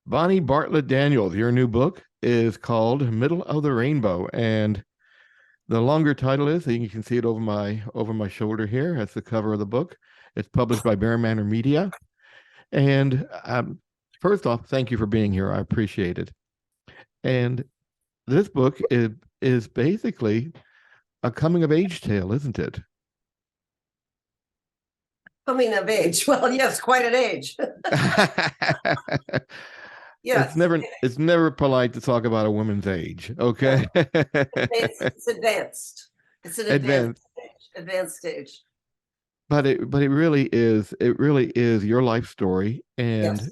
Bonnie Bartlett Daniels, your new book is called Middle of the Rainbow. And the longer title is, you can see it over my shoulder here. That's the cover of the book. It's published by Bear Manor Media. And first off, thank you for being here. I appreciate it. And this book is basically a coming of age tale, isn't it? Coming of age. Well, yes, quite an age. It's Yes, never polite to talk about a woman's age, no, okay? it's advanced. It's an Advanced. advanced stage. But it really is your life story and Yes,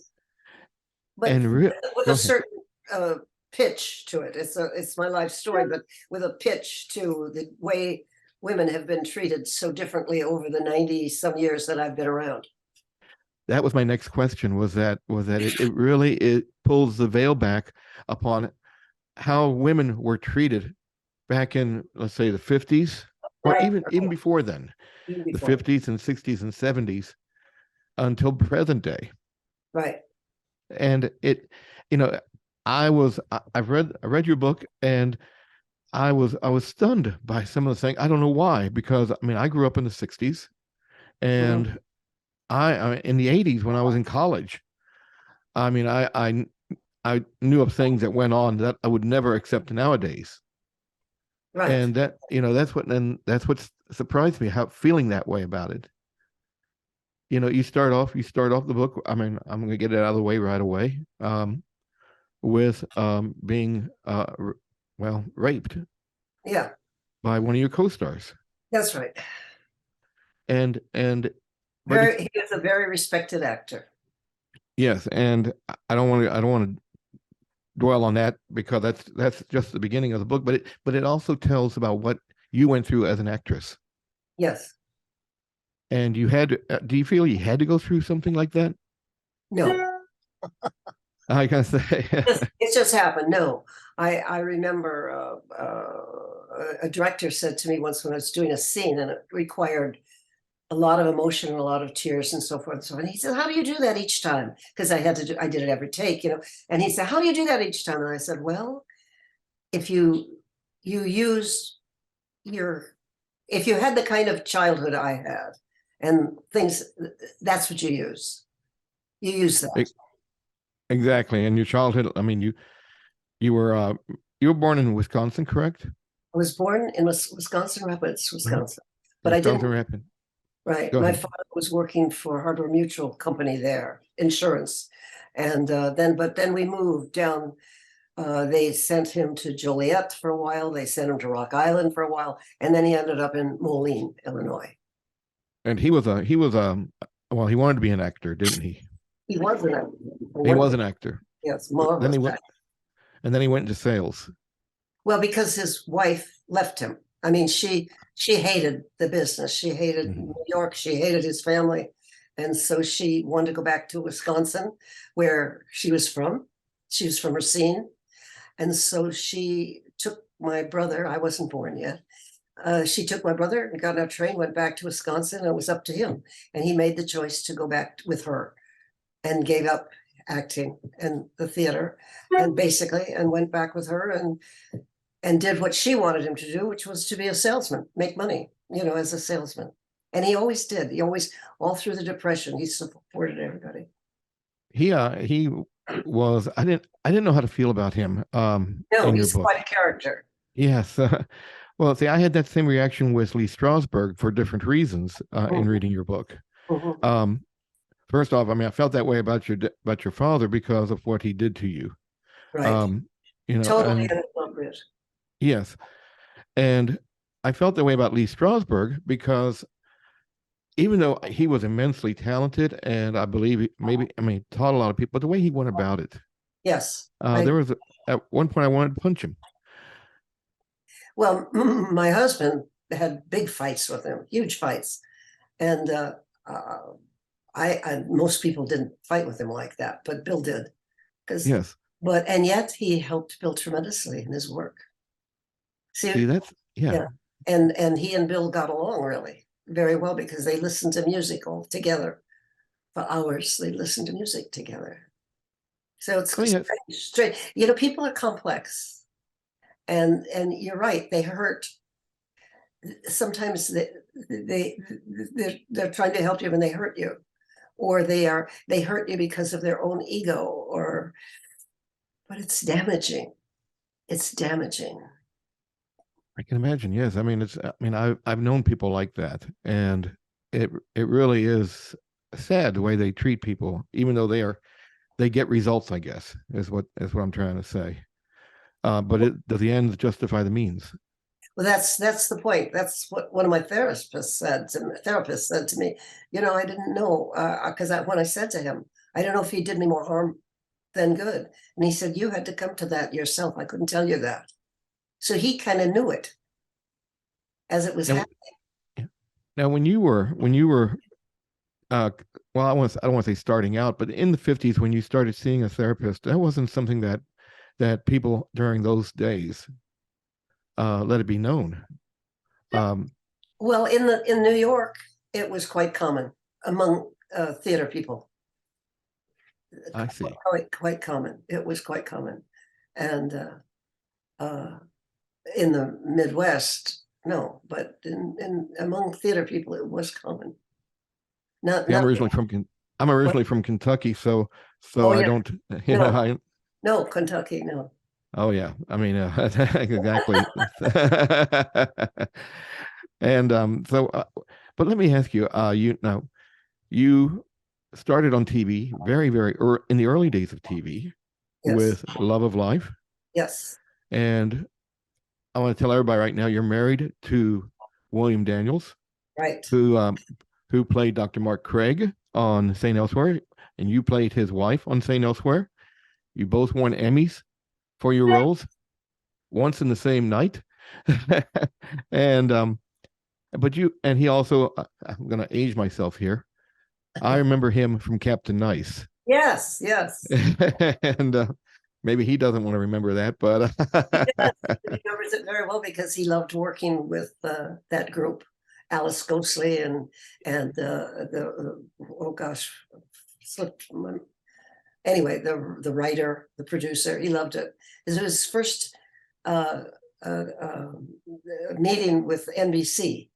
but and re with go a ahead. certain pitch to it. It's my life story, but with a pitch to the way women have been treated so differently over the 90 some years that I've been around. That was my next question, was that it pulls the veil back upon how women were treated back in, let's say, the 50s, or Right. even before then, Even the before. 50s and 60s and 70s until present day. Right. And you know, I read your book, and I was stunned by some of the things. I don't know why, because I mean I grew up in the 60s, Mhm. and I in the 80s when I was in college. I mean I knew of things that went on that I would never accept nowadays. Right. And that's what surprised me, how feeling that way about it. You start off the book. I mean, I'm going to get it out of the way right away. With being well, raped Yeah, by one of your co-stars. that's right. And but it's, He is a very respected actor. yes, and I don't want to dwell on that, because that's just the beginning of the book, but it also tells about what you went through as an actress. Yes. And do you feel you had to go through something like that? No. I can say. It just happened. No, I remember a director said to me once when I was doing a scene and it required a lot of emotion and a lot of tears and so forth and so on. And he said, "How do you do that each time?" Because I did it every take, you know. And he said, "How do you do that each time?" And I said, "Well, if you use your if you had the kind of childhood I had and things, that's what you use. You use that." Exactly. And your childhood, I mean, you were uh you were born in Wisconsin, correct? I was born in Wisconsin Rapids, Uh-huh. Wisconsin, but I Wisconsin didn't. Rapid. Right. Go My ahead. father was working for Harbor Mutual Company there, insurance. And then we moved down. They sent him to Joliet for a while. They sent him to Rock Island for a while. And then he ended up in Moline, Illinois. And well, he wanted to be an actor, didn't he? He was an actor. He was an actor. Yes, Then marvelous he went actor. and then he went into sales. Well, because his wife left him. I mean, she hated the business. She hated Mhm. New York. She hated his family. And so she wanted to go back to Wisconsin, where she was from. She was from Racine. And so she took my brother. I wasn't born yet. She took my brother and got on a train, went back to Wisconsin, and it was up to him. And he made the choice to go back with her and gave up acting and the theater and basically and went back with her and did what she wanted him to do, which was to be a salesman, make money, you know, as a salesman. And he always did. He always, all through the Depression, he supported everybody. He was I didn't know how to feel about him No, in your he's book. quite a character. Yes. Well, see, I had that same reaction with Lee Strasberg for different reasons in Mhm, reading your book. mhm. Um, First off, I mean, I felt that way about your father because of what he did to you. Right. Um, Totally and inappropriate. yes, and I felt that way about Lee Strasberg because even though he was immensely talented, and I believe maybe, I mean, taught a lot of people, but the way he went about it, Yes. there was at one point I wanted to punch him. Well, my husband had big fights with him, huge fights. And uh, most people didn't fight with him like that, but Bill did. Because, Yes, and yet he helped Bill tremendously in his work. see, See, that's yeah. yeah. And he and Bill got along really very well because they listened to music all together for hours. They listened to music together. So it's I mean, strange, strange. You know, people are complex, and you're right. They hurt. Sometimes they they're trying to help you and they hurt you, or they hurt you because of their own ego, or but it's damaging. It's damaging. I can imagine. Yes, I mean it's. I mean I've known people like that, and it really is sad the way they treat people, even though they get results. I guess is what I'm trying to say. But does the ends justify the means? Well, that's the point. That's what one of my therapists said to me. You know, I didn't know because when I said to him, I don't know if he did me more harm than good, and he said, "You had to come to that yourself. I couldn't tell you that." So he kind of knew it as it was Now, happening. now when you were uh, well, I don't want to say starting out, but in the 50s when you started seeing a therapist, that wasn't something that people during those days let it be known. Um, Well, in New York, it was quite common among theater people. I see. Quite common. It was quite common, and uh, in the Midwest, no, but in among theater people, it was common. Not See, not I'm what? originally from Kentucky, so Oh I yeah, don't, you know, no, I no, Kentucky, no. oh yeah, I mean exactly. And but let me ask you, you now you started on TV in the early days of TV Yes, with Love of Life, yes, and I want to tell everybody right now you're married to William Daniels, right. who um, who played Dr. Mark Craig on St. Elsewhere, and you played his wife on St. Elsewhere. You both won Emmys for your roles once in the same night. And but you and he also I'm going to age myself here. I remember him from Captain Nice. Yes, yes. And maybe he doesn't want to remember that, but He does. He remembers it very well because he loved working with that group, Alice Ghostley and the oh gosh, slipped my anyway, the writer, the producer, he loved it. It was his first uh, uh, um, meeting with NBC.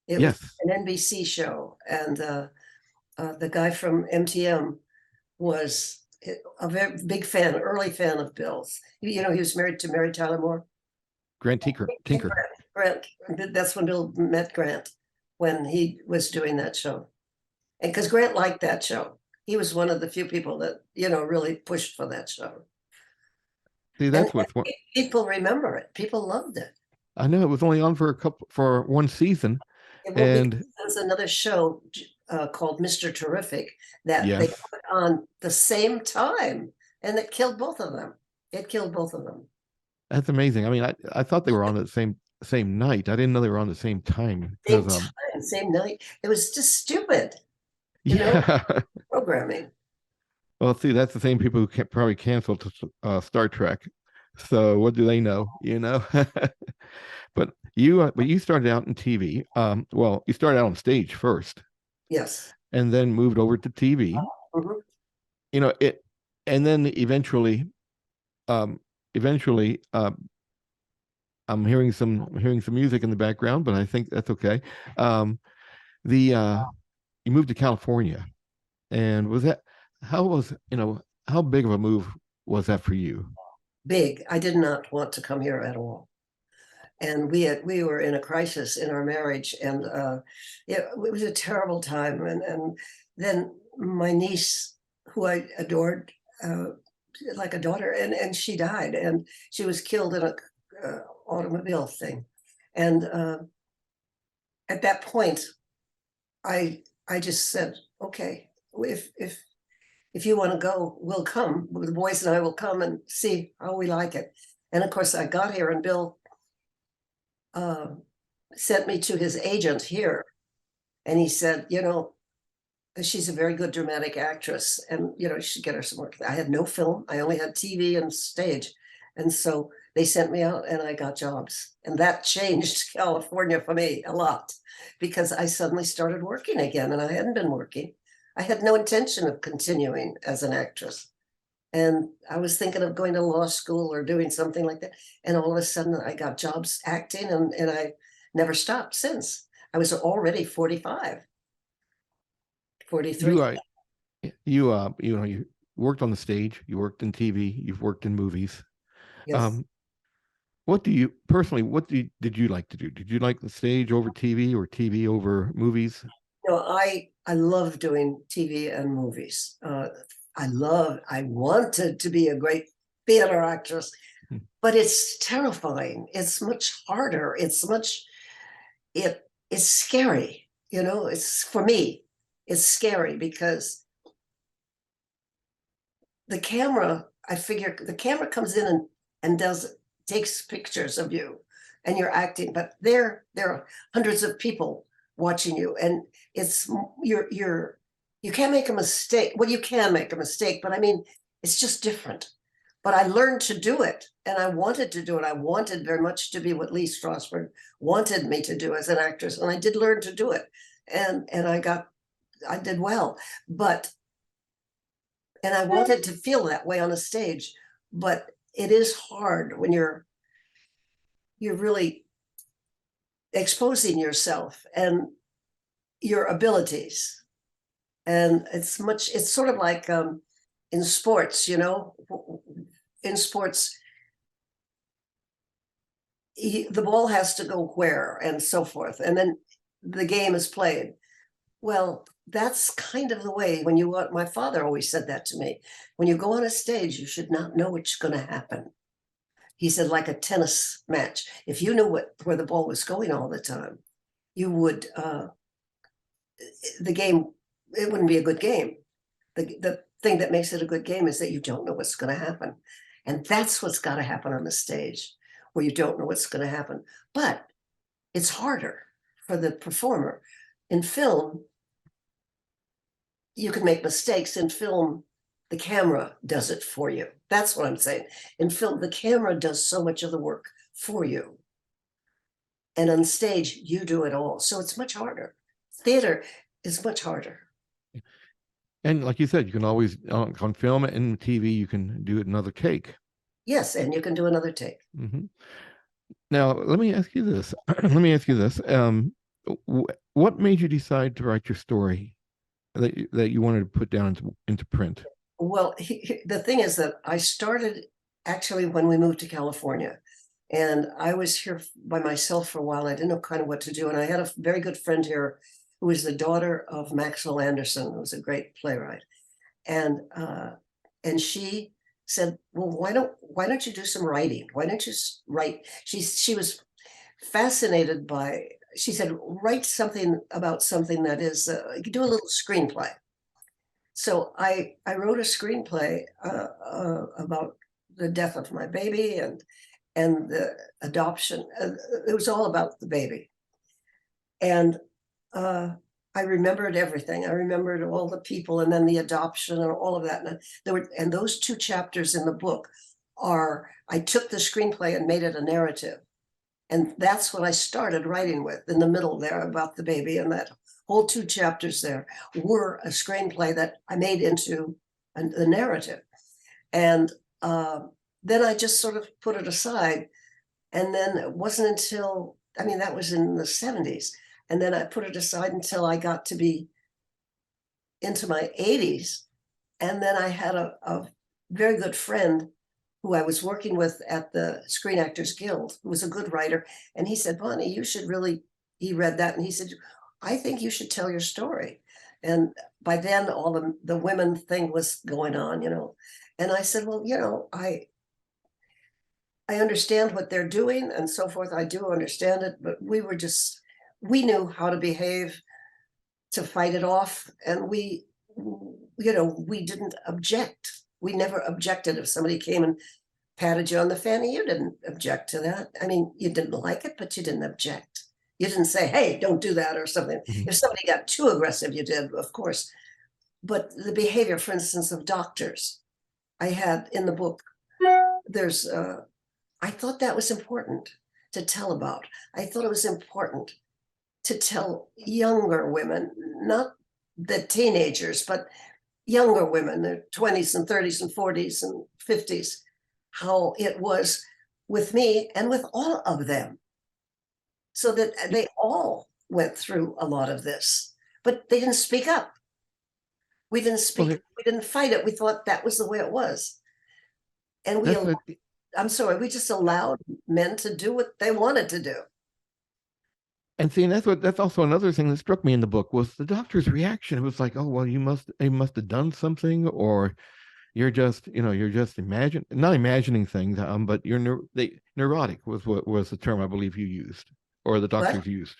It was yes, an NBC show, and the guy from MTM was a very big fan, early fan of Bill's. You know, he was married to Mary Tyler Moore. Grant Tinker. Grant, that's when Bill met Grant when he was doing that show, and because Grant liked that show, he was one of the few people that really pushed for that show. See, And that's what's what people remember it. People loved it. I know. It was only on for one season, Well, because and there was another show called Mr. Terrific that they yes, put on the same time, and it killed both of them. It killed both of them. that's amazing. I mean, I thought they were on the same night. I didn't know they were on the same time Same because time, same night. It was just stupid, yeah. programming. Well, see, that's the same people who probably canceled Star Trek. So what do they know? You know. But you started out in TV. Well, you started out on stage first, Yes. and then moved over to TV. Mhm. You know it, and then um, eventually, I'm hearing some music in the background, but I think that's okay. Um, the You moved to California, and was that how was how big of a move was that for you? Big. I did not want to come here at all. And we were in a crisis in our marriage, and it was a terrible time. And then my niece, who I adored like a daughter, and she died, and she was killed in a automobile thing. And at that point, I just said, okay, if you want to go, we'll come. The boys and I will come and see how we like it. And of course, I got here, and Bill uh, sent me to his agent here, and he said, she's a very good dramatic actress, and you should get her some work. I had no film; I only had TV and stage, and so they sent me out, and I got jobs, and that changed California for me a lot because I suddenly started working again, and I hadn't been working. I had no intention of continuing as an actress. And I was thinking of going to law school or doing something like that. And all of a sudden I got jobs acting, and I never stopped since. I was already 45, 43. You you know, you worked on the stage, you worked in TV, you've worked in movies. Yes. Um, what do you personally, did you like to do? Did you like the stage over TV or TV over movies? No, I love doing TV and movies. I wanted to be a great theater actress, Hmm. but it's terrifying. It's much harder. It's scary. It's, for me, it's scary because I figure the camera comes in and takes pictures of you and you're acting, but there are hundreds of people watching you, and it's you can't make a mistake. Well, you can make a mistake, but I mean, it's just different. But I learned to do it, and I wanted to do it. I wanted very much to be what Lee Strasberg wanted me to do as an actress, and I did learn to do it, and I did well. But and I wanted to feel that way on a stage, but it is hard when you're really exposing yourself and your abilities. And it's sort of like in sports, in sports, the ball has to go where and so forth, and then the game is played. Well, that's kind of the way my father always said that to me. When you go on a stage, you should not know what's going to happen. He said, like a tennis match, if you knew where the ball was going all the time, you would, the game, it wouldn't be a good game. The thing that makes it a good game is that you don't know what's going to happen. And that's what's got to happen on the stage, where you don't know what's going to happen. But it's harder for the performer. In film, you can make mistakes. In film, the camera does it for you. That's what I'm saying. In film, the camera does so much of the work for you. And on stage, you do it all. So it's much harder. Theater is much harder. And like you said, you can always on film and TV, you can do another take. Yes, and you can do another take. Mm-hmm. Now, let me ask you this. Let me ask you this. What made you decide to write your story that you wanted to put down into print? Well, the thing is that I started actually when we moved to California, and I was here by myself for a while. I didn't know kind of what to do, and I had a very good friend here who was the daughter of Maxwell Anderson, who was a great playwright, and she said, "Well, why don't you do some writing? Why don't you write?" She was fascinated by. She said, "Write something about something that is. You could do a little screenplay." So I wrote a screenplay about the death of my baby and the adoption. It was all about the baby, and I remembered everything. I remembered all the people, and then the adoption and all of that. And those two chapters in the book I took the screenplay and made it a narrative. And that's what I started writing with in the middle there about the baby. And that whole two chapters there were a screenplay that I made into the narrative. And then I just sort of put it aside. And then it wasn't until, that was in the 70s. And then I put it aside until I got to be into my 80s. And then I had a very good friend who I was working with at the Screen Actors Guild, who was a good writer. And he said, "Bonnie, he read that and he said, I think you should tell your story." And by then all the women thing was going on, And I said, "Well, I understand what they're doing and so forth. I do understand it, but we knew how to behave to fight it off. And we didn't object. We never objected if somebody came and patted you on the fanny. You didn't object to that. You didn't like it, but you didn't object. You didn't say, 'Hey, don't do that,' or something." Mhm. If somebody got too aggressive, you did, of course. But the behavior, for instance, of doctors, I had in the book, I thought that was important to tell about. I thought it was important to tell younger women, not the teenagers, but younger women, their 20s and 30s and 40s and 50s, how it was with me and with all of them. So that they all went through a lot of this, but they didn't speak up. We didn't Well, speak, we didn't fight it. We thought that was the way it was. And that's a, I'm sorry, we just allowed men to do what they wanted to do. and see, and that's also another thing that struck me in the book was the doctor's reaction. It was like, oh well, you must have done something, or you're just not imagining things, but neurotic was what was the term I believe you used, or the What? doctors used.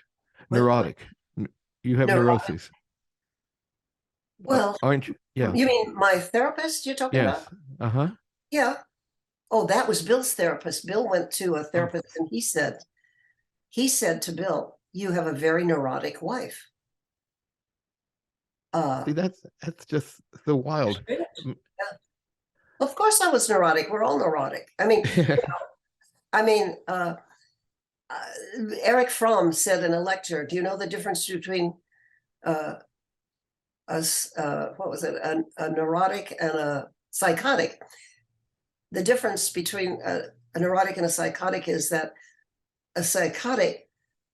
What? Neurotic. You have No. neuroses, Well, aren't you? Yeah. you mean my therapist you're talking about? Yes. Uh-huh. Yeah. Oh, that was Bill's therapist. Bill went to a Oh, therapist and he said to Bill, you have a very neurotic wife. see, that's just so wild. Yeah. Of course I was neurotic. We're all neurotic. I mean, Eric Fromm said in a lecture, do you know the difference between what was it, a neurotic and a psychotic? The difference between a neurotic and a psychotic is that a psychotic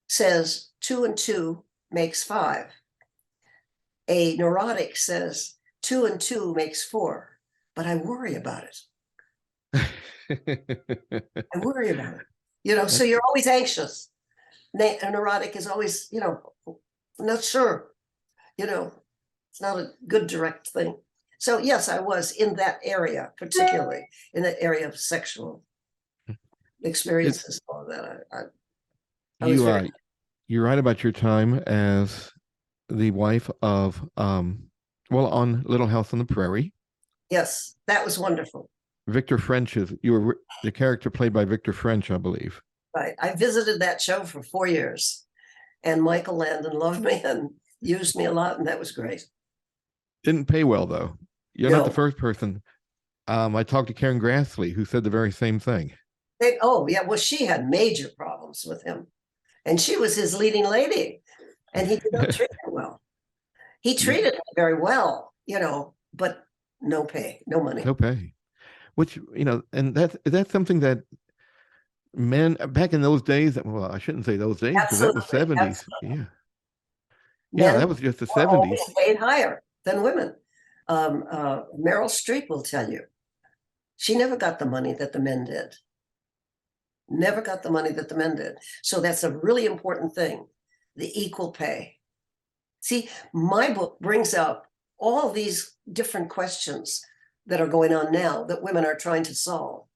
says 2 and 2 makes 5. A neurotic says 2 and 2 makes 4, but I worry about it. I worry about it. So you're always anxious. A neurotic is always, not sure, it's not a good direct thing. So yes, I was in that area, particularly in the area of sexual experiences, all of that. I was you very, you're right about your time as the wife of on Little House on the Prairie. yes, that was wonderful. Victor French you were the character played by Victor French, I believe. Right. I visited that show for 4 years, and Michael Landon loved me and used me a lot, and that was great. Didn't pay well though. You're not the No, first person. I talked to Karen Grassley, who said the very same thing. oh yeah, well, she had major problems with him, and she was his leading lady, and he did not treat her well. He Yeah, treated her very well, but no pay, no money. no pay. Which and that's something that men back in those days. Well, I shouldn't say those days because that was Absolutely, '70s. absolutely. Yeah, yeah, Men that was just the are always '70s. paid higher than women. Meryl Streep will tell you she never got the money that the men did. Never got the money that the men did. So that's a really important thing, the equal pay. See, my book brings up all these different questions that are going on now that women are trying to solve.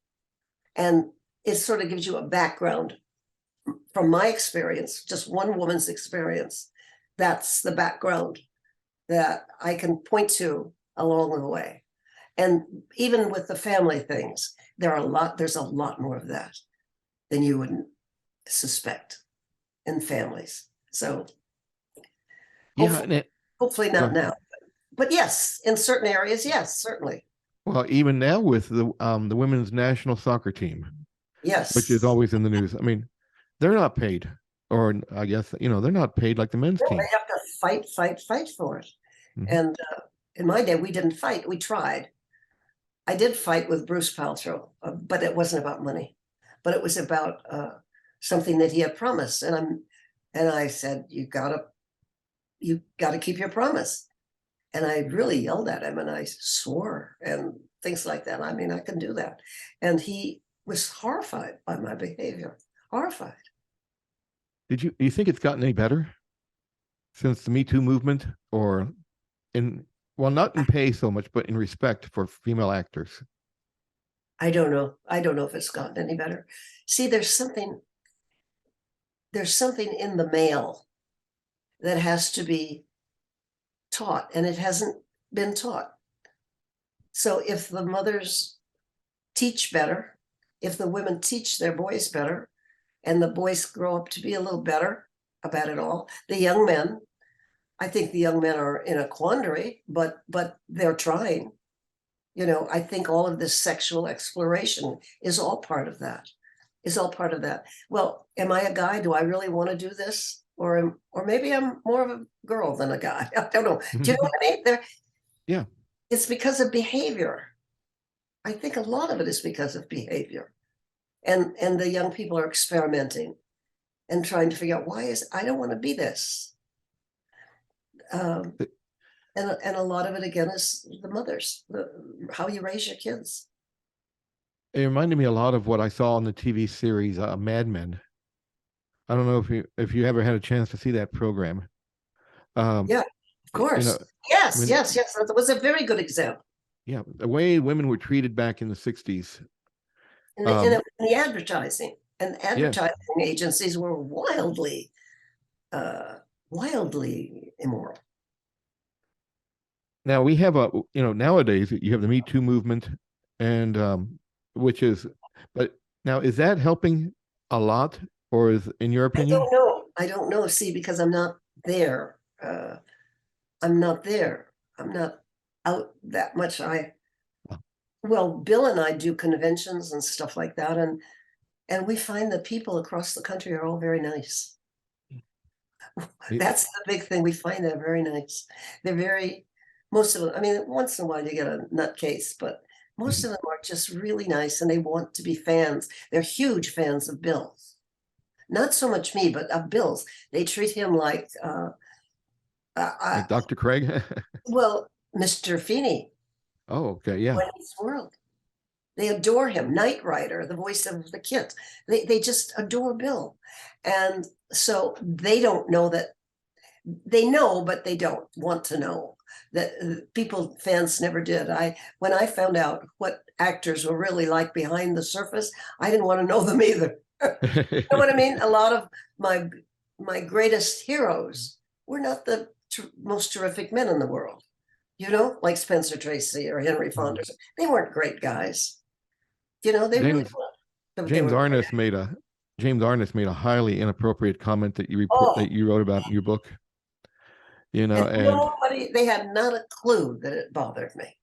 And it sort of gives you a background from my experience, just one woman's experience. That's the background that I can point to along the way. And even with the family things, there's a lot more of that than you would suspect in families. So Yeah, hopefully not now. But yes, in certain areas, yes, certainly. well, even now with the women's national soccer team, which is Yes. always in the news. I mean, they're not paid, or I guess they're not paid like the men's No, team. they have to fight for it. Mm-hmm. And in my day, we didn't fight. We tried. I did fight with Bruce Paltrow, but it wasn't about money. But it was about something that he had promised, and I said, you gotta keep your promise. And I really yelled at him, and I swore and things like that. I mean, I can do that. And he was horrified by my behavior. Horrified. Do you think it's gotten any better since the Me Too movement, or in not in pay so much, but in respect for female actors? I don't know. I don't know if it's gotten any better. See, there's something in the male that has to be taught, and it hasn't been taught. So if the mothers teach better, if the women teach their boys better, and the boys grow up to be a little better about it all, the young men, I think the young men are in a quandary, but they're trying. I think all of this sexual exploration is all part of that. Well, am I a guy? Do I really want to do this? Or maybe I'm more of a girl than a guy. I don't know. Do you know what I mean? Yeah. It's because of behavior. I think a lot of it is because of behavior. And the young people are experimenting and trying to figure out I don't want to be this. And a lot of it again is the mothers, how you raise your kids. It reminded me a lot of what I saw on the TV series Mad Men. I don't know if you ever had a chance to see that program. Yeah, of You course. know, Yes, when yes, yes. That was a very good example. yeah, the way women were treated back in the 60s. In the advertising. And Yeah. advertising agencies were uh, wildly immoral. Now we have nowadays you have the Me Too movement, and which is, but now is that helping a lot, or is, in your I opinion? don't know. I don't know. See, because I'm not there. I'm not there. I'm not out that much. Well, Bill and I do conventions and stuff like that, and we find that people across the country are all very nice. It- That's the big thing. We find they're very nice. They're very, most of them, I mean, once in a while you get a nutcase, but most of them are just really nice and they want to be fans. They're huge fans of Bill's. Not so much me, but of Bill's. They treat him like, like Dr. Craig. well, Mr. Feeney, Oh, okay, yeah. Wayne's World. They adore him. Knight Rider, the voice of the kids. They just adore Bill. And so they don't know that they know, but they don't want to know that fans never did. When I found out what actors were really like behind the surface, I didn't want to know them either. You know what I mean? A lot of my greatest heroes were not the most terrific men in the world, like Spencer Tracy or Henry Fonda. They weren't great guys. They really James weren't. But they James were great. Arness made a James Arness made a highly inappropriate comment Oh, that you wrote about in your book. and And they had not a clue that it bothered me.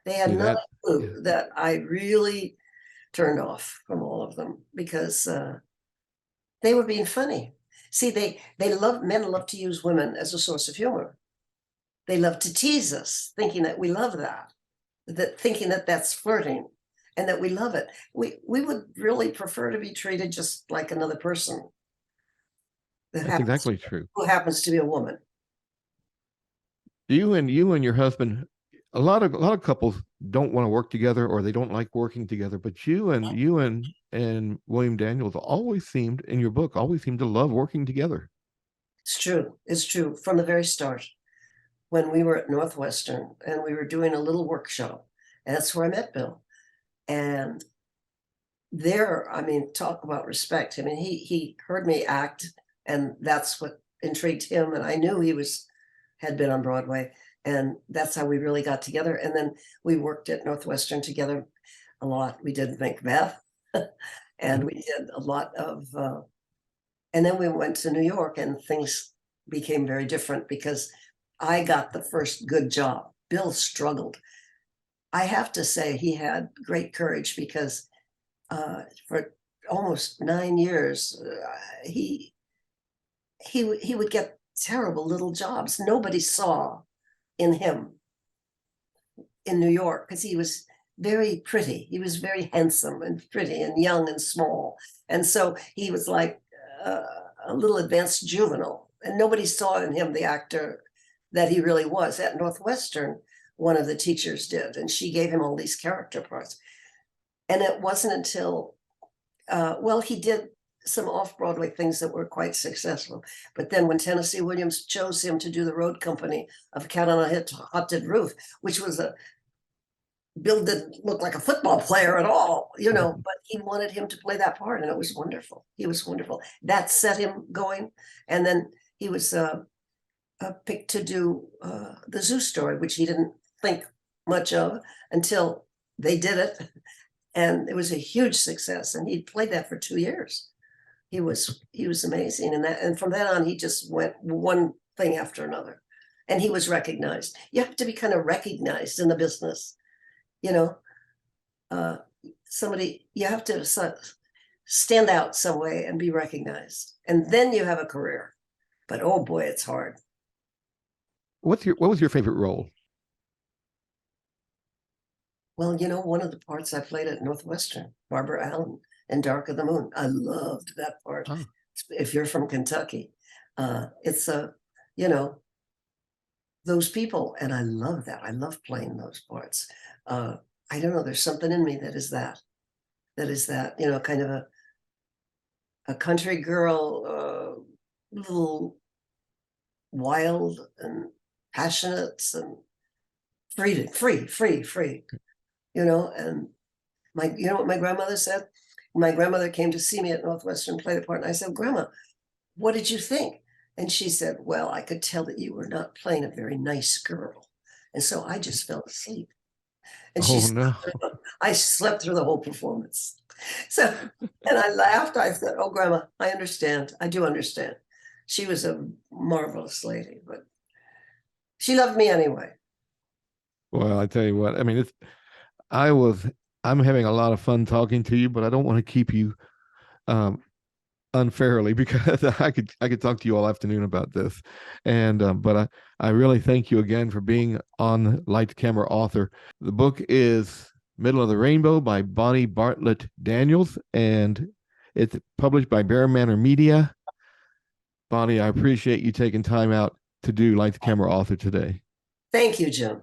They had see not that, a clue yeah, that I really turned off from all of them because they were being funny. See, men love to use women as a source of humor. They love to tease us, thinking that we love thinking that that's flirting and that we love it. We would really prefer to be treated just like another person that's exactly true. who happens to be a woman. You and your husband, a lot of couples don't want to work together or they don't like working together, but you and William Daniels always seemed in your book always seemed to love working together. It's true. It's true from the very start. When we were at Northwestern and we were doing a little workshop, and that's where I met Bill. And there, I mean, talk about respect. I mean, he heard me act, and that's what intrigued him. And I knew had been on Broadway, and that's how we really got together. And then we worked at Northwestern together a lot. We did Macbeth, and we did a lot of. And then we went to New York, and things became very different because I got the first good job. Bill struggled. I have to say he had great courage because for almost 9 years, he would get terrible little jobs. Nobody saw in him in New York because he was very pretty. He was very handsome and pretty and young and small. And so he was like a little advanced juvenile. And nobody saw in him the actor that he really was. At Northwestern, one of the teachers did, and she gave him all these character parts. And it wasn't until, he did some off-Broadway things that were quite successful. But then when Tennessee Williams chose him to do the road company of Cat on a Hot Tin Roof, which was Bill didn't look like a football player at all, but he wanted him to play that part, and it was wonderful. He was wonderful. That set him going. And then he was picked to do the Zoo Story, which he didn't think much of until they did it. And it was a huge success. And he played that for 2 years. He was amazing. And from then on, he just went one thing after another. And he was recognized. You have to be kind of recognized in the business. You have to stand out some way and be recognized. And then you have a career. But oh boy, it's hard. What was your favorite role? Well, one of the parts I played at Northwestern, Barbara Allen in Dark of the Moon. I loved that part. Oh, If you're from Kentucky, it's you know, those people, and I love that. I love playing those parts. Uh, I don't know. There's something in me that is that. That is that. Kind of a country girl, little wild and passionate and free. And you know what my grandmother said? My grandmother came to see me at Northwestern play the part, and I said, Grandma, what did you think? And she said, well, I could tell that you were not playing a very nice girl. And so I just fell asleep. And oh no. I slept through the whole performance. So, and I laughed. I said, oh, Grandma, I understand. I do understand. She was a marvelous lady, but she loved me anyway. Well, I tell you what, I mean, I was, I'm having a lot of fun talking to you, but I don't want to keep you um, unfairly because I could talk to you all afternoon about this, and but I really thank you again for being on Light Camera Author. The book is Middle of the Rainbow by Bonnie Bartlett Daniels, and it's published by Bear Manor Media. Bonnie, I appreciate you taking time out to do Light Camera Author today. Thank you, Jim.